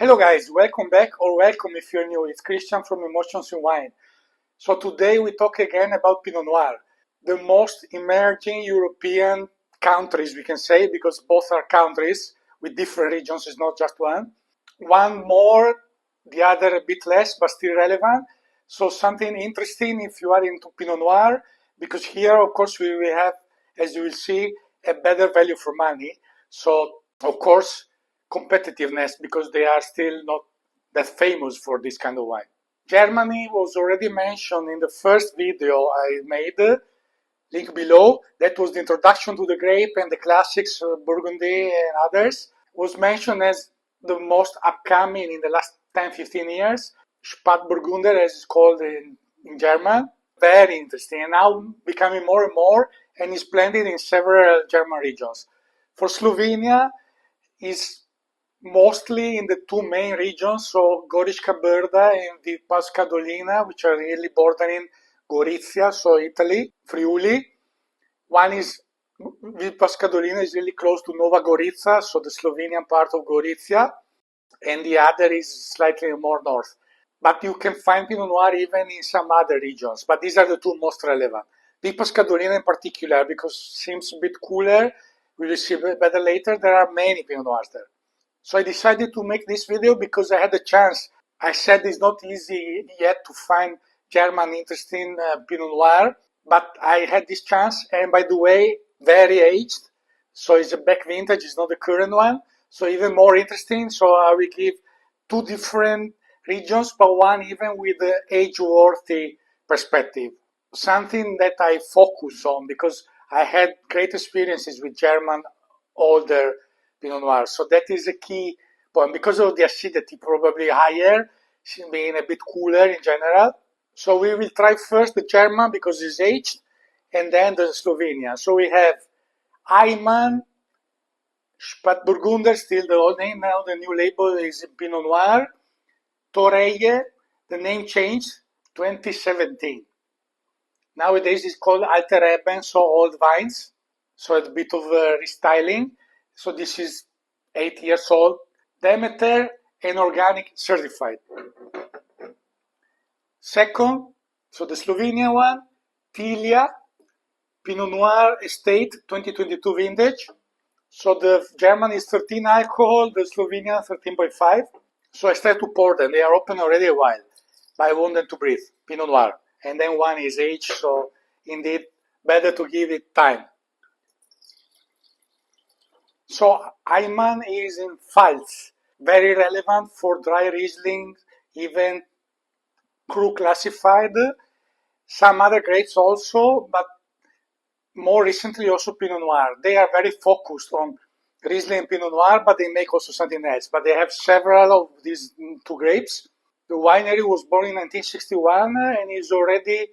Hello guys, welcome back or welcome if you're new. It's Christian from Emotions in Wine. So today we talk again about Pinot Noir, the most emerging European countries we can say, because both are countries with different regions, it's not just one. One more, the other a bit less, but still relevant. So something interesting if you are into Pinot Noir, because here of course we will have, as you will see, a better value for money. So of course competitiveness, because they are still not that famous for this kind of wine. Germany was already mentioned in the first video I made, link below. That was the introduction to the grape and the classics, Burgundy and others. Was mentioned as the most upcoming in the last 10-15 years. Spätburgunder, as it's called in German. Very interesting, and now becoming more and more, and is planted in several German regions. For Slovenia, is mostly in the two main regions, so Gorička Brda and Vipavska Dolina, which are really bordering Gorizia, so Italy, Friuli. One is Vipavska Dolina is really close to Nova Gorica, so the Slovenian part of Gorizia, and the other is slightly more north. But you can find Pinot Noir even in some other regions, but these are the two most relevant. Vipavska Dolina in particular, because it seems a bit cooler, we will see better later, there are many Pinot Noirs there. So I decided to make this video because I had a chance. I said it's not easy yet to find German interesting Pinot Noir, but I had this chance, and by the way, very aged. So it's a back vintage, it's not the current one. So even more interesting. So I will give two different regions, but one even with the age-worthy perspective. Something that I focus on because I had great experiences with German older Pinot Noir. So that is a key point because of the acidity, probably higher, being a bit cooler in general. So we will try first the German because it's aged, and then the Slovenian. So we have Eymann, Spätburgunder, still the old name, now the new label is Pinot Noir. Toreye, the name changed, 2017. Nowadays it's called Alto Adige, so old vines. So it's a bit of restyling. So this is 8 years old. Demeter and organic certified. Second, so the Slovenian one, Tilia, Pinot Noir Estate 2022 vintage. So the German is 13 alcohol, the Slovenian 13.5. So I started to pour them. They are open already a while, but I want them to breathe. Pinot Noir. And then one is aged, so indeed better to give it time. So Eymann is in Pfalz, very relevant for dry Riesling, even Cru classified. Some other grapes also, but more recently also Pinot Noir. They are very focused on Riesling and Pinot Noir, but they make also something else. But they have several of these two grapes. The winery was born in 1961 and is already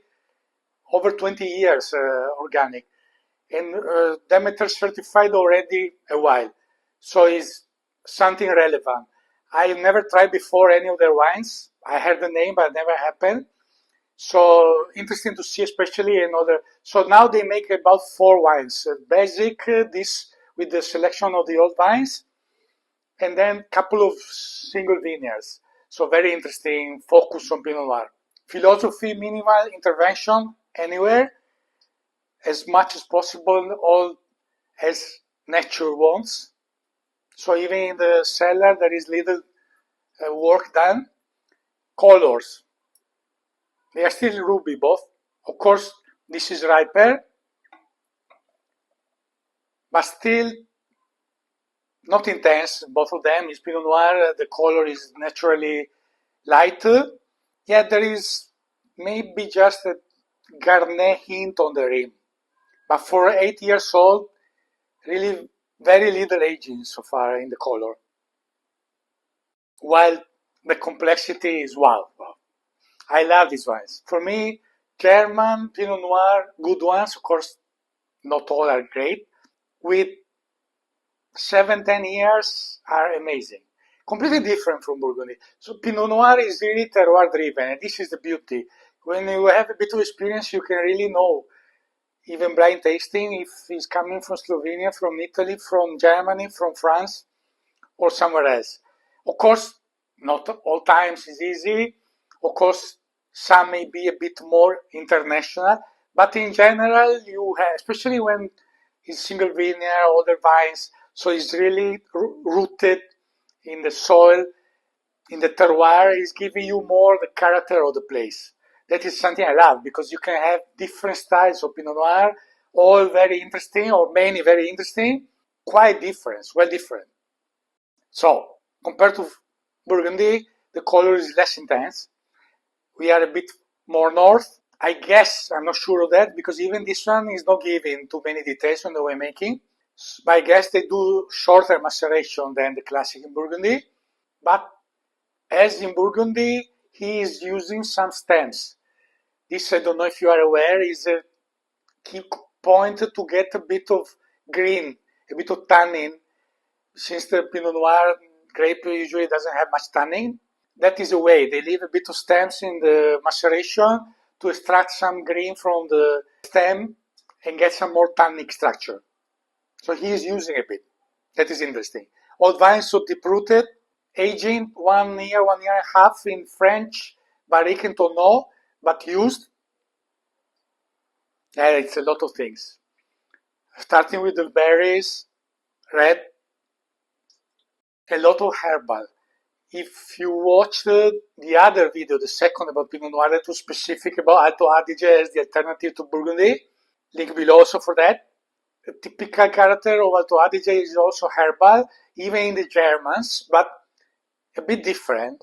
over 20 years organic. And Demeter certified already a while. So it's something relevant. I never tried before any of their wines. I heard the name, but it never happened. So interesting to see, especially another. So now they make about 4 wines. Basic, this with the selection of the old vines, and then a couple of single vineyards. So very interesting, focus on Pinot Noir. Philosophy, minimal intervention anywhere, as much as possible, all as nature wants. So even in the cellar there is little work done. Colors, they are still ruby both. Of course this is riper, but still not intense. Both of them is Pinot Noir, the color is naturally light. Yeah, there is maybe just a Garnet hint on the rim. But for 8 years old, really very little aging so far in the color. While the complexity is wow. I love these wines. For me, German Pinot Noir, good ones, of course, not all are great, with 7-10 years are amazing. Completely different from Burgundy. So Pinot Noir is really terroir driven, and this is the beauty. When you have a bit of experience, you can really know, even blind tasting, if it's coming from Slovenia, from Italy, from Germany, from France, or somewhere else. Of course, not all times is easy. Of course, some may be a bit more international, but in general, you have, especially when it's single vineyard, other vines, so it's really rooted in the soil, in the terroir, is giving you more the character of the place. That is something I love, because you can have different styles of Pinot Noir, all very interesting, or many very interesting, quite different, well different. So, compared to Burgundy, the color is less intense. We are a bit more north. I guess, I'm not sure of that, because even this one is not giving too many details on the winemaking. But I guess they do shorter maceration than the classic in Burgundy. But as in Burgundy, he is using some stems. This, I don't know if you are aware, is a key point to get a bit of green, a bit of tannin. Since the Pinot Noir grape usually doesn't have much tannin, that is a way. They leave a bit of stems in the maceration to extract some green from the stem and get some more tannic structure. So he is using a bit. That is interesting. Old vines so deep-rooted, aging 1 year, 1.5 years in French barrique and tonneau, but used. It's a lot of things. Starting with the berries, red, a lot of herbal. If you watch the other video, the second about Pinot Noir, that was specific about Alto Adige as the alternative to Burgundy, link below also for that. The typical character of Alto Adige is also herbal, even in the Germans, but a bit different.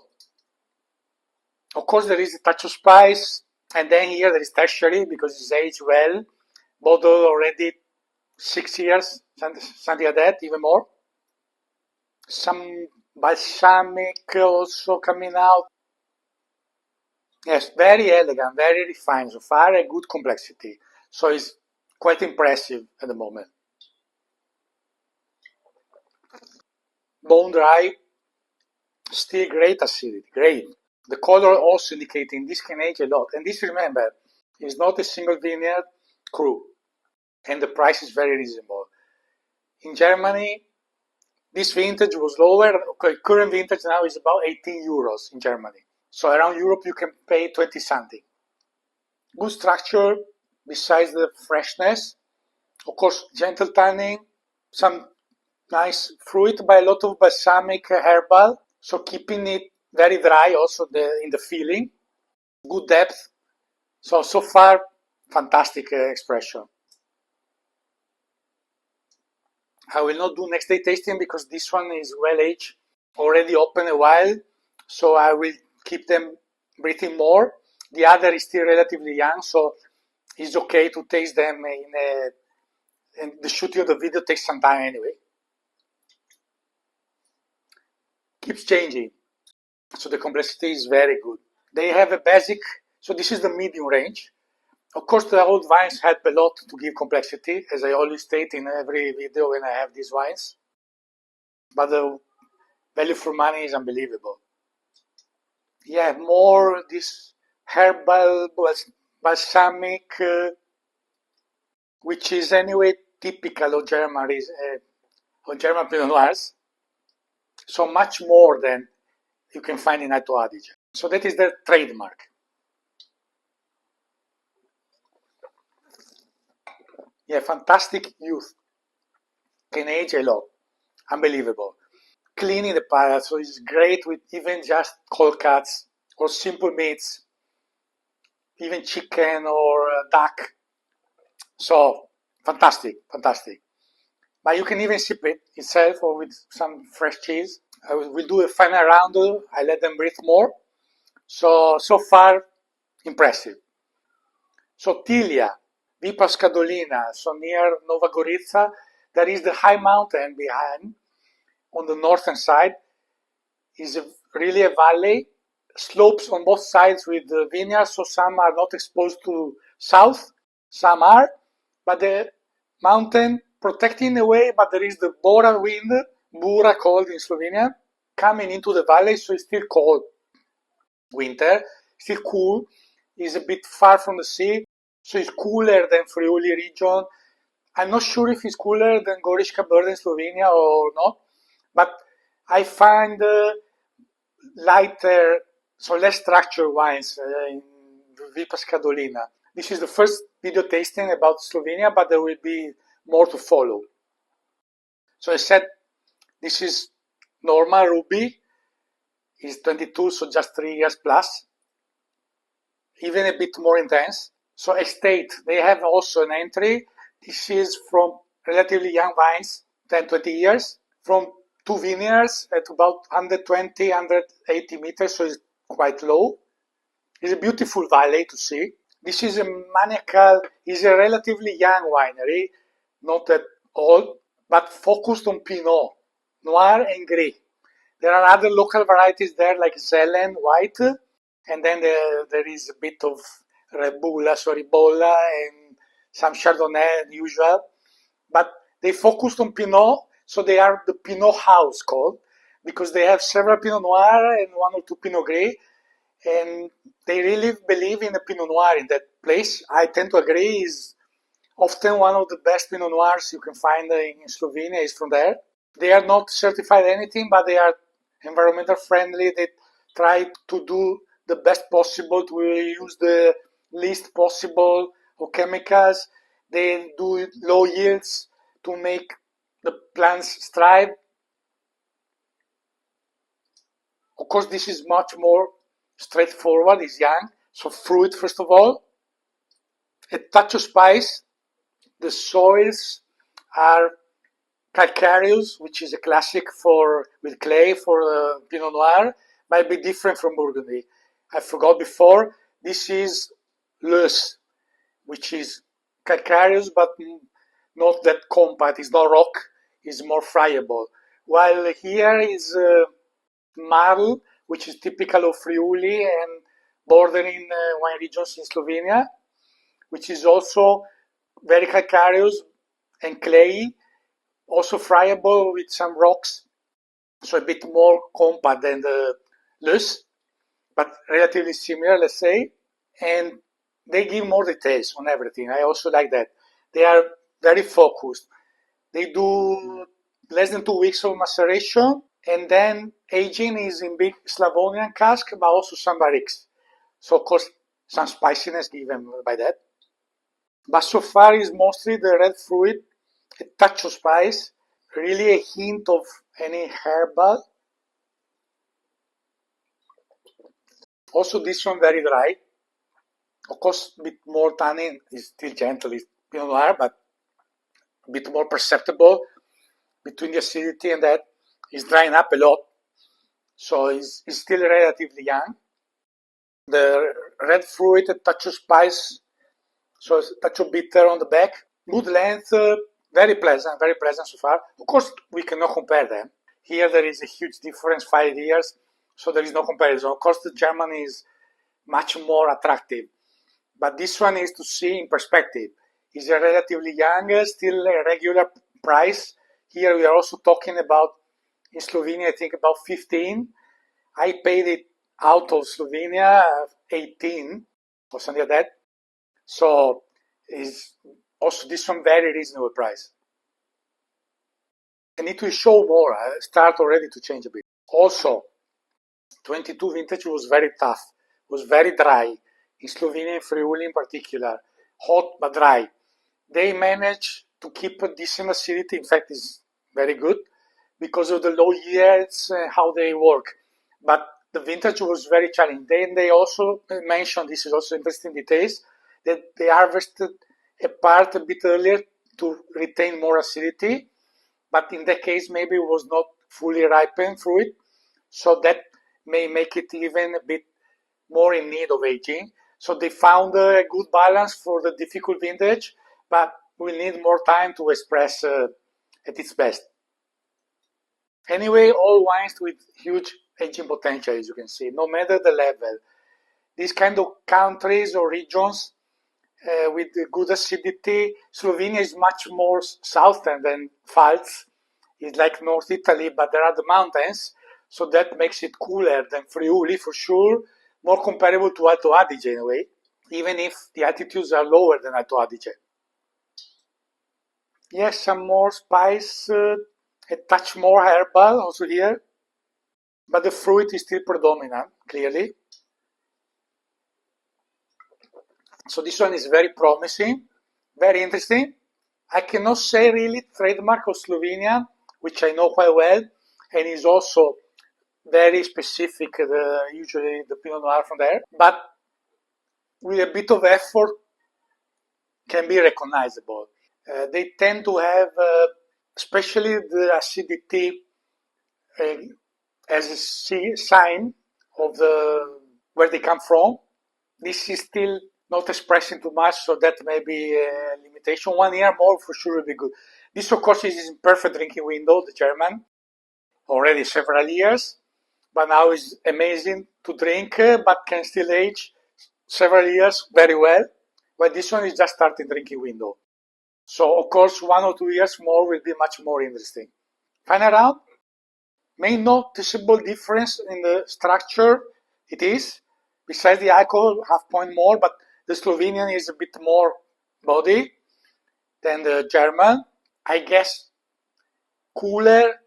Of course, there is a touch of spice, and then here there is tertiary because it's aged well, bottled already 6 years, something like that, even more. Some balsamic also coming out. Yes, very elegant, very refined so far, a good complexity. So it's quite impressive at the moment. Bone dry, still great acidity, great. The color also indicating this can age a lot. And this, remember, is not a single vineyard cru. And the price is very reasonable. In Germany, this vintage was lower. Okay, current vintage now is about 18 euros in Germany. So around Europe you can pay 20 something. Good structure besides the freshness. Of course, gentle tannin, some nice fruit, by a lot of balsamic herbal. So keeping it very dry also in the feeling. Good depth. So far, fantastic expression. I will not do next day tasting because this one is well aged, already open a while. So I will keep them breathing more. The other is still relatively young, so it's okay to taste them and the shooting of the video takes some time anyway. Keeps changing. So the complexity is very good. They have a basic, so this is the medium range. Of course, the old wines help a lot to give complexity, as I always state in every video when I have these wines. But the value for money is unbelievable. Yeah, more this herbal, balsamic, which is anyway typical of German Pinot Noirs. So much more than you can find in Alto Adige. So that is their trademark. Yeah, fantastic youth. Can age a lot. Unbelievable. Cleaning the palate, so it's great with even just cold cuts or simple meats, even chicken or duck. So fantastic, fantastic. But you can even sip it itself or with some fresh cheese. I will do a final round. I let them breathe more. So far, impressive. So Tilia, Vipavska Dolina, so near Nova Gorica, there is the high mountain behind on the northern side. Is really a valley, slopes on both sides with the vineyards, so some are not exposed to south, some are, but the mountain protecting the way, but there is the Bora wind, Bura called in Slovenia, coming into the valley, so it's still cold. Winter, still cool, is a bit far from the sea, so it's cooler than Friuli region. I'm not sure if it's cooler than Gorička Brda in Slovenia or not, but I find lighter, so less structured wines in Vipavska Dolina. This is the first video tasting about Slovenia, but there will be more to follow. So I said this is normal Ruby, is 22, so just 3 years plus, even a bit more intense. So estate, they have also an entry. This is from relatively young vines, 10-20 years, from 2 vineyards at about 120, 180 meters, so it's quite low. It's a beautiful valley to see. This is a maniacal, is a relatively young winery, not that old, but focused on Pinot Noir and Gris. There are other local varieties there like Zelen, white, and then there is a bit of Ribolla and some Chardonnay, usual. But they focused on Pinot, so they are the Pinot house called, because they have several Pinot Noir and 1 or 2 Pinot Gris, and they really believe in the Pinot Noir in that place. I tend to agree, is often one of the best Pinot Noirs you can find in Slovenia is from there. They are not certified anything, but they are environmental friendly. They try to do the best possible to use the least possible of chemicals. They do low yields to make the plants thrive. Of course, this is much more straightforward, it's young. So fruit, first of all. A touch of spice. The soils are calcareous, which is a classic with clay for Pinot Noir, might be different from Burgundy. I forgot before, this is loess, which is calcareous but not that compact. It's not rock, it's more friable. While here is marl, which is typical of Friuli and bordering wine regions in Slovenia, which is also very calcareous and clayey, also friable with some rocks, so a bit more compact than the loess, but relatively similar, let's say. And they give more details on everything. I also like that. They are very focused. They do less than 2 weeks of maceration, and then aging is in big Slavonian cask, but also some barriques. So of course, some spiciness given by that. But so far is mostly the red fruit, a touch of spice, really a hint of any herbal. Also this one very dry. Of course, a bit more tannin, is still gentle, it's Pinot Noir, but a bit more perceptible between the acidity and that. It's drying up a lot, so it's still relatively young. The red fruit, a touch of spice, so a touch of bitter on the back. Good length, very pleasant so far. Of course, we cannot compare them. Here there is a huge difference, 5 years, so there is no comparison. Of course, the German is much more attractive, but this one is to see in perspective. It's a relatively young, still a regular price. Here we are also talking about, in Slovenia, I think about 15. I paid it out of Slovenia, 18 or something like that. So is also this one very reasonable price. I need to show more. I start already to change a bit. Also, 22 vintage was very tough, was very dry. In Slovenia and Friuli in particular, hot but dry. They managed to keep a decent acidity. In fact, it's very good because of the low yields and how they work. But the vintage was very challenging. Then they also mentioned, this is also interesting details, that they harvested a part a bit earlier to retain more acidity, but in that case maybe it was not fully ripened fruit, so that may make it even a bit more in need of aging. So they found a good balance for the difficult vintage, but we need more time to express at its best. Anyway, all wines with huge aging potential, as you can see, no matter the level. These kind of countries or regions with good acidity, Slovenia is much more southern than Pfalz. It's like North Italy, but there are the mountains, so that makes it cooler than Friuli for sure, more comparable to Alto Adige in a way, even if the altitudes are lower than Alto Adige. Yes, some more spice, a touch more herbal also here. but the fruit is still predominant, clearly. So this one is very promising, very interesting. I cannot say really trademark of Slovenia, which I know quite well, and is also very specific, usually the Pinot Noir from there, but with a bit of effort can be recognizable. They tend to have, especially the acidity, as a sign of where they come from. This is still not expressing too much, so that may be a limitation. 1 year more for sure will be good. This, of course, is in perfect drinking window, the German, already several years, but now is amazing to drink, but can still age several years very well. But this one is just starting drinking window. So, of course, 1 or 2 years more will be much more interesting. Final round, main noticeable difference in the structure it is, besides the alcohol, half point more, but the Slovenian is a bit more body than the German. I guess cooler,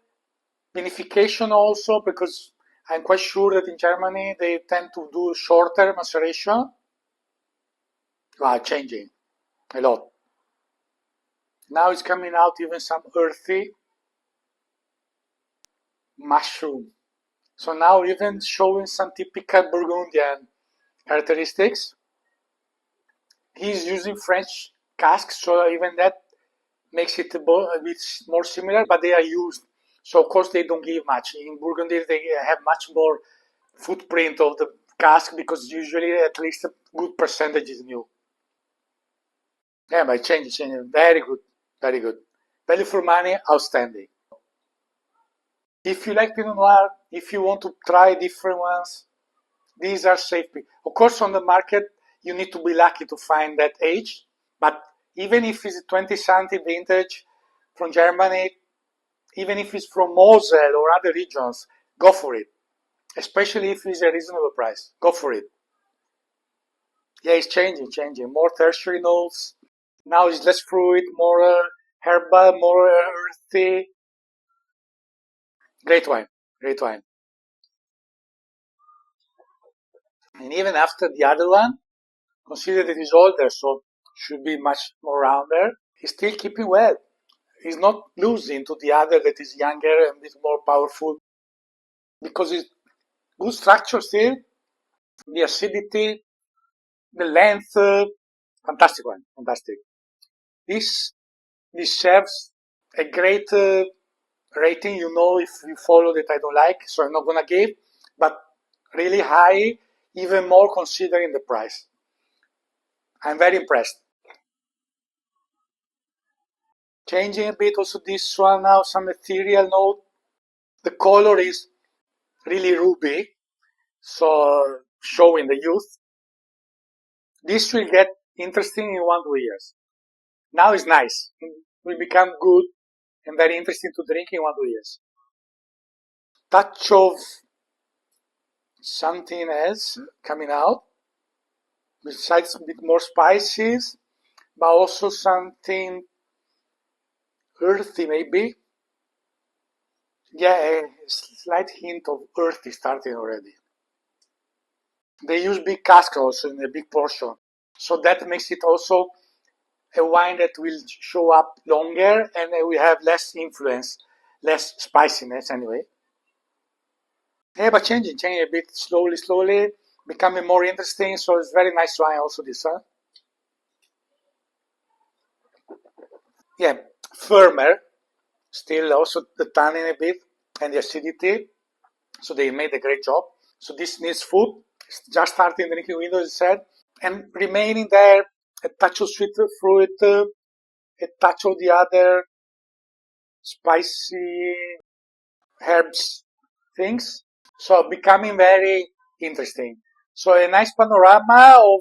vinification also, because I'm quite sure that in Germany they tend to do shorter maceration. Changing a lot. Now it's coming out even some earthy mushroom. So now even showing some typical Burgundian characteristics. He's using French casks, so even that makes it a bit more similar, but they are used. So of course they don't give much. In Burgundy they have much more footprint of the cask because usually at least a good percentage is new. Yeah, but change. Very good, very good. Value for money, outstanding. If you like Pinot Noir, if you want to try different ones, these are safe. Of course, on the market, you need to be lucky to find that age. But even if it's 20-something vintage from Germany, even if it's from Moselle or other regions, go for it. Especially if it's a reasonable price. Go for it. Yeah, it's changing. More tertiary notes. Now it's less fruit, more herbal, more earthy. Great wine. And even after the other one, consider that he's older, so should be much more rounder. He's still keeping well. He's not losing to the other that is younger and a bit more powerful because it's good structure still, the acidity, the length, fantastic one, fantastic. This deserves a great rating, if you follow that I don't like, so I'm not gonna give, but really high, even more considering the price. I'm very impressed. Changing a bit also this one now, some ethereal note. The color is really ruby, so showing the youth. This will get interesting in 1-2 years. Now it's nice. It will become good and very interesting to drink in 1-2 years. Touch of something else coming out, besides a bit more spices, but also something earthy maybe. Yeah, a slight hint of earthy starting already. They use big casks also in a big portion, so that makes it also a wine that will show up longer and will have less influence, less spiciness anyway. Yeah, but changing a bit slowly, becoming more interesting. So it's very nice wine also this one. Yeah, firmer, still also the tannin a bit and the acidity. So they made a great job. So this needs food. It's just starting drinking window, as I said, and remaining there a touch of sweet fruit, a touch of the other spicy herbs things. So becoming very interesting. So a nice panorama of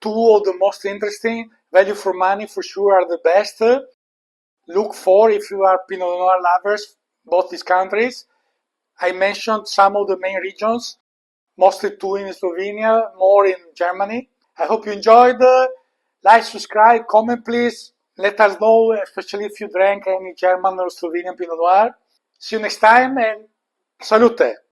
two of the most interesting. Value for money for sure are the best. Look for if you are Pinot Noir lovers, both these countries. I mentioned some of the main regions, mostly two in Slovenia, more in Germany. I hope you enjoyed. Like, subscribe, comment please. Let us know, especially if you drank any German or Slovenian Pinot Noir. See you next time and salute!